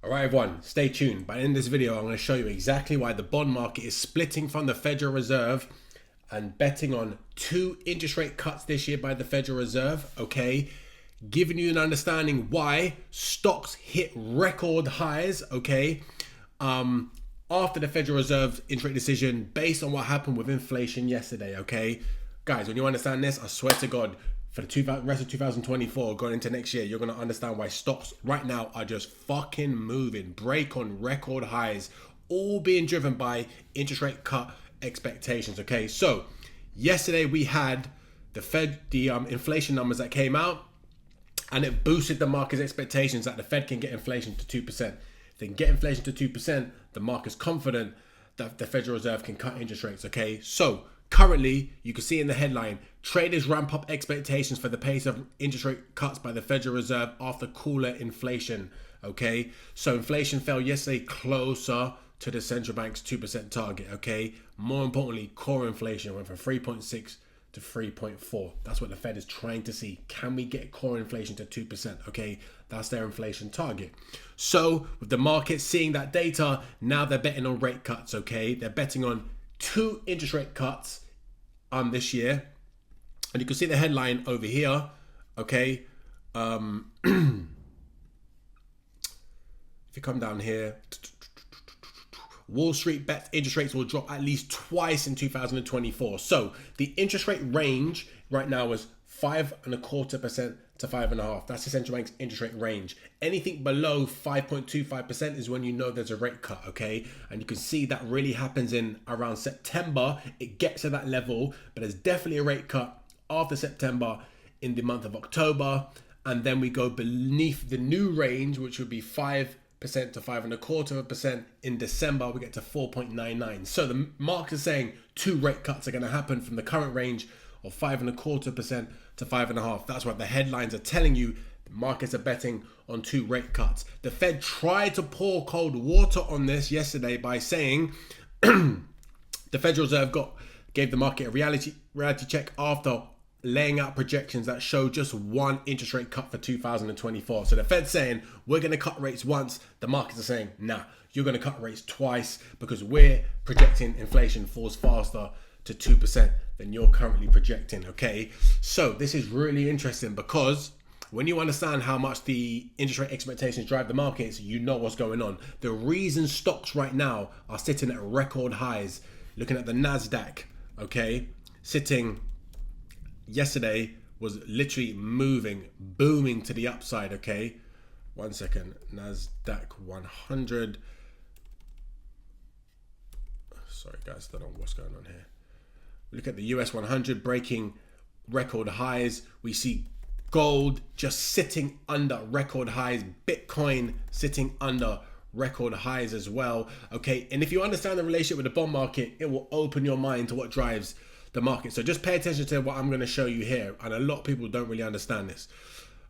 Alright everyone, stay tuned. By the end of this video, I'm going to show you exactly why the bond market is splitting from the Federal Reserve and betting on 2 interest rate cuts this year by the Federal Reserve, okay? Giving you an understanding why stocks hit record highs, okay? After the Federal Reserve's interest rate decision based on what happened with inflation yesterday, okay? Guys, when you understand this, I swear to God, for the rest of 2024 going into next year, you're going to understand why stocks right now are just fucking moving, break on record highs, all being driven by interest rate cut expectations, okay? So yesterday we had the inflation numbers that came out, and it boosted the market's expectations that the Fed can get inflation to 2%. If they can get inflation to 2%, the market's confident that the Federal Reserve can cut interest rates, okay? So currently, you can see in the headline, traders ramp up expectations for the pace of interest rate cuts by the Federal Reserve after cooler inflation, okay? So inflation fell yesterday closer to the central bank's 2% target, okay? More importantly, core inflation went from 3.6 to 3.4. That's what the Fed is trying to see. Can we get core inflation to 2%? Okay, that's their inflation target. So with the market seeing that data, now they're betting on rate cuts, okay? They're betting on 2 interest rate cuts this year. And you can see the headline over here, okay? If you come down here, Wall Street bets interest rates will drop at least twice in 2024. So the interest rate range right now is 5.25% to 5.5%. That's the central bank's interest rate range. Anything below 5.25% is when you know there's a rate cut, okay? And you can see that really happens in around September. It gets to that level, but there's definitely a rate cut after September in the month of October. And then we go beneath the new range, which would be 5% to 5.25% in December. We get to 4.99. So the market is saying 2 rate cuts are going to happen from the current range of 5.25% to 5.5%. That's what the headlines are telling you. The markets are betting on 2 rate cuts. The Fed tried to pour cold water on this yesterday by saying the Federal Reserve gave the market a reality check after laying out projections that show just 1 interest rate cut for 2024. So the Fed's saying, we're going to cut rates once. The markets are saying, nah, you're going to cut rates twice because we're projecting inflation falls faster to 2% than you're currently projecting, okay? So this is really interesting because when you understand how much the interest rate expectations drive the markets, you know what's going on. The reason stocks right now are sitting at record highs, looking at the NASDAQ, okay, sitting yesterday was literally moving, booming to the upside, okay? 1 second, NASDAQ 100. Sorry guys, I don't know what's going on here. Look at the US 100 breaking record highs. We see gold just sitting under record highs. Bitcoin sitting under record highs as well, okay? And if you understand the relationship with the bond market, it will open your mind to what drives the market. So just pay attention to what I'm going to show you here. And a lot of people don't really understand this.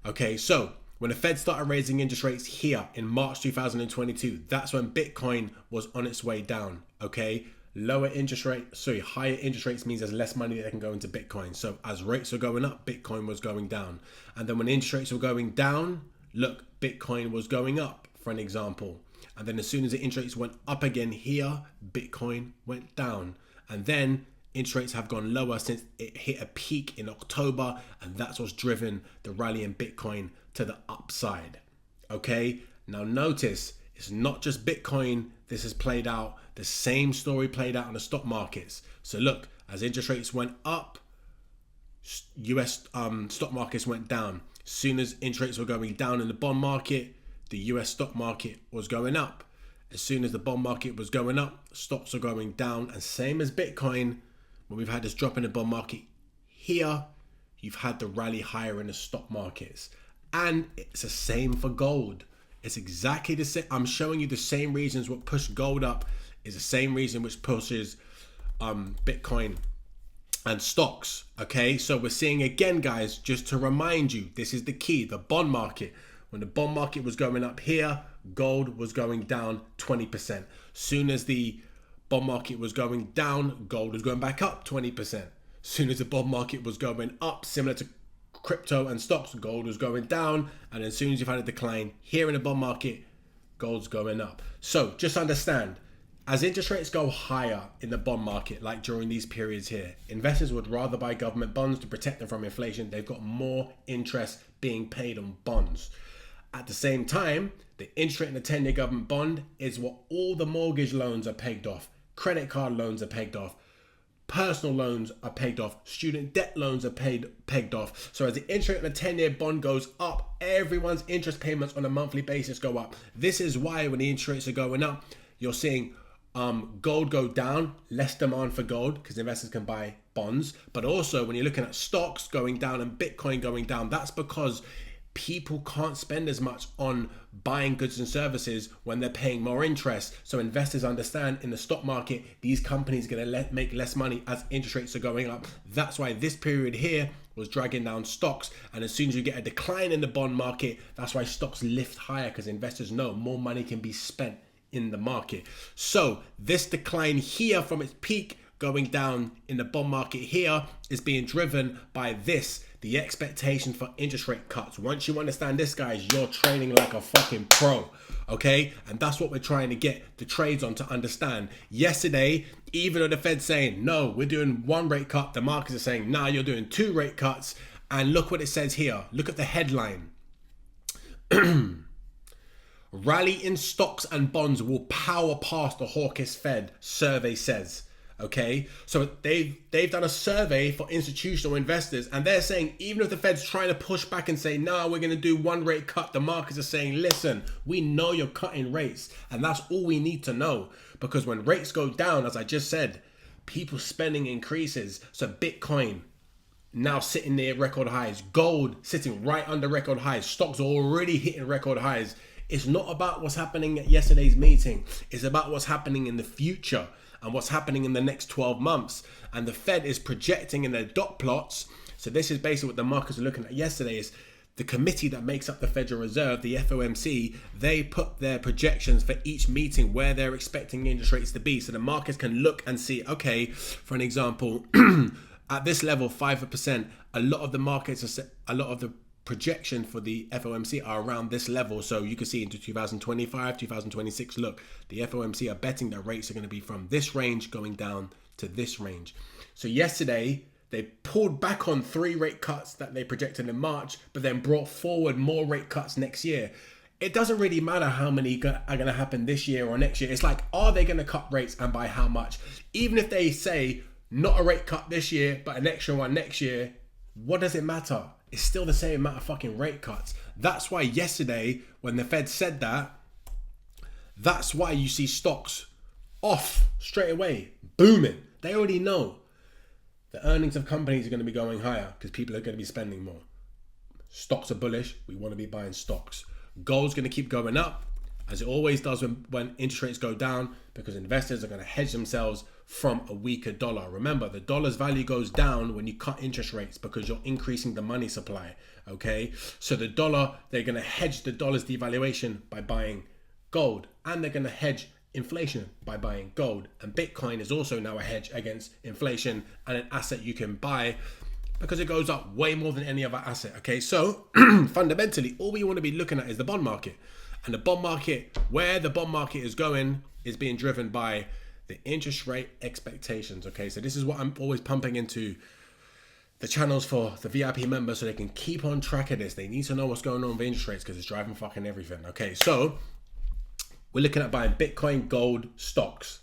Okay, so when the Fed started raising interest rates here in March 2022, that's when Bitcoin was on its way down. Okay, higher interest rates means there's less money that can go into Bitcoin. So as rates were going up, Bitcoin was going down. And then when interest rates were going down, look, Bitcoin was going up, for an example. And then as soon as the interest rates went up again here, Bitcoin went down. And then interest rates have gone lower since it hit a peak in October, and that's what's driven the rally in Bitcoin to the upside. Okay, now notice it's not just Bitcoin. This has played out. The same story played out on the stock markets. So look, as interest rates went up, US stock markets went down. As soon as interest rates were going down in the bond market, the US stock market was going up. As soon as the bond market was going up, stocks are going down. And same as Bitcoin, when we've had this drop in the bond market here, you've had the rally higher in the stock markets. And it's the same for gold. It's exactly the same. I'm showing you the same reasons what push gold up is the same reason which pushes Bitcoin and stocks. Okay, so we're seeing again, guys, just to remind you, this is the key, the bond market. When the bond market was going up here, gold was going down 20%. Soon as the bond market was going down, gold was going back up 20%. Soon as the bond market was going up, similar to crypto and stocks, gold was going down. And as soon as you've had a decline here in the bond market, gold's going up. So just understand, as interest rates go higher in the bond market, like during these periods here, investors would rather buy government bonds to protect them from inflation. They've got more interest being paid on bonds. At the same time, the interest rate in the 10-year government bond is what all the mortgage loans are pegged off. Credit card loans are pegged off. Personal loans are pegged off. Student debt loans are pegged off. So as the interest rate on a 10-year bond goes up, everyone's interest payments on a monthly basis go up. This is why when the interest rates are going up, you're seeing gold go down, less demand for gold because investors can buy bonds. But also when you're looking at stocks going down and Bitcoin going down, that's because people can't spend as much on buying goods and services when they're paying more interest. So investors understand in the stock market, these companies are going to make less money as interest rates are going up. That's why this period here was dragging down stocks. And as soon as you get a decline in the bond market, that's why stocks lift higher, because investors know more money can be spent in the market. So this decline here from its peak going down in the bond market here is being driven by this, the expectation for interest rate cuts. Once you understand this, guys, you're trading like a fucking pro, okay? And that's what we're trying to get the trades on to understand. Yesterday, even though the Fed's saying, no, we're doing one rate cut, the markets are saying, nah, you're doing 2 rate cuts. And look what it says here. Look at the headline. Rally in stocks and bonds will power past the hawkish Fed, survey says. Okay, so they've done a survey for institutional investors, and they're saying even if the Fed's trying to push back and say, no, we're going to do 1 rate cut, the markets are saying, listen, we know you're cutting rates, and that's all we need to know. Because when rates go down, as I just said, people's spending increases. So Bitcoin now sitting near record highs, gold sitting right under record highs, stocks are already hitting record highs. It's not about what's happening at yesterday's meeting. It's about what's happening in the future and what's happening in the next 12 months. And the Fed is projecting in their dot plots. So this is basically what the markets were looking at yesterday, is the committee that makes up the Federal Reserve, the FOMC, they put their projections for each meeting where they're expecting interest rates to be. So the markets can look and see, okay, for an example, at this level, 5%, a lot of the markets, a lot of the projection for the FOMC are around this level. So you can see into 2025, 2026, look, the FOMC are betting that rates are going to be from this range going down to this range. So yesterday, they pulled back on 3 rate cuts that they projected in March, but then brought forward more rate cuts next year. It doesn't really matter how many are going to happen this year or next year. It's like, are they going to cut rates and by how much? Even if they say not a rate cut this year, but an extra one next year, what does it matter? It's still the same amount of fucking rate cuts. That's why yesterday, when the Fed said that, that's why you see stocks off straight away, booming. They already know the earnings of companies are going to be going higher because people are going to be spending more. Stocks are bullish. We want to be buying stocks. Gold's going to keep going up, as it always does when interest rates go down, because investors are going to hedge themselves from a weaker dollar. Remember, the dollar's value goes down when you cut interest rates because you're increasing the money supply, okay? So the dollar, they're going to hedge the dollar's devaluation by buying gold, and they're going to hedge inflation by buying gold. And Bitcoin is also now a hedge against inflation and an asset you can buy because it goes up way more than any other asset, okay? So fundamentally, all we want to be looking at is the bond market. And the bond market, where the bond market is going, is being driven by the interest rate expectations, okay? So this is what I'm always pumping into the channels for the VIP members so they can keep on track of this. They need to know what's going on with interest rates because it's driving fucking everything, okay? So we're looking at buying Bitcoin, gold, stocks,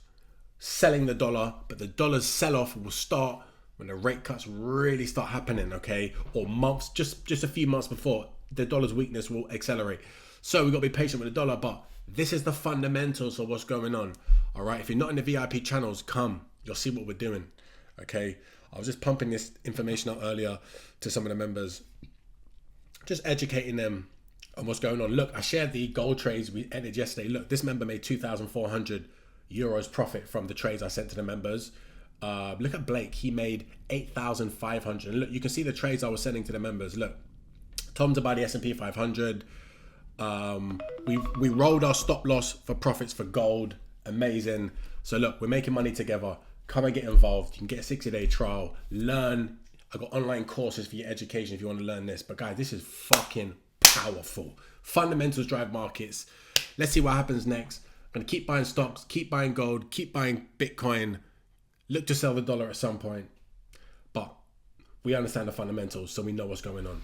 selling the dollar, but the dollar's sell-off will start when the rate cuts really start happening, okay? Or months, just a few months before, the dollar's weakness will accelerate. So we've got to be patient with the dollar, but this is the fundamentals of what's going on. All right, if you're not in the VIP channels, come. You'll see what we're doing, okay? I was just pumping this information out earlier to some of the members, just educating them on what's going on. Look, I shared the gold trades we entered yesterday. Look, this member made 2,400 euros profit from the trades I sent to the members. Look at Blake. He made 8,500. And look, you can see the trades I was sending to the members. Look, Tom's about the S&P 500. We rolled our stop loss for profits for gold. Amazing. So look, we're making money together. Come and get involved. You can get a 60-day trial. Learn. I've got online courses for your education if you want to learn this. But guys, this is fucking powerful. Fundamentals drive markets. Let's see what happens next. I'm going to keep buying stocks, keep buying gold, keep buying Bitcoin. Look to sell the dollar at some point. But we understand the fundamentals, so we know what's going on.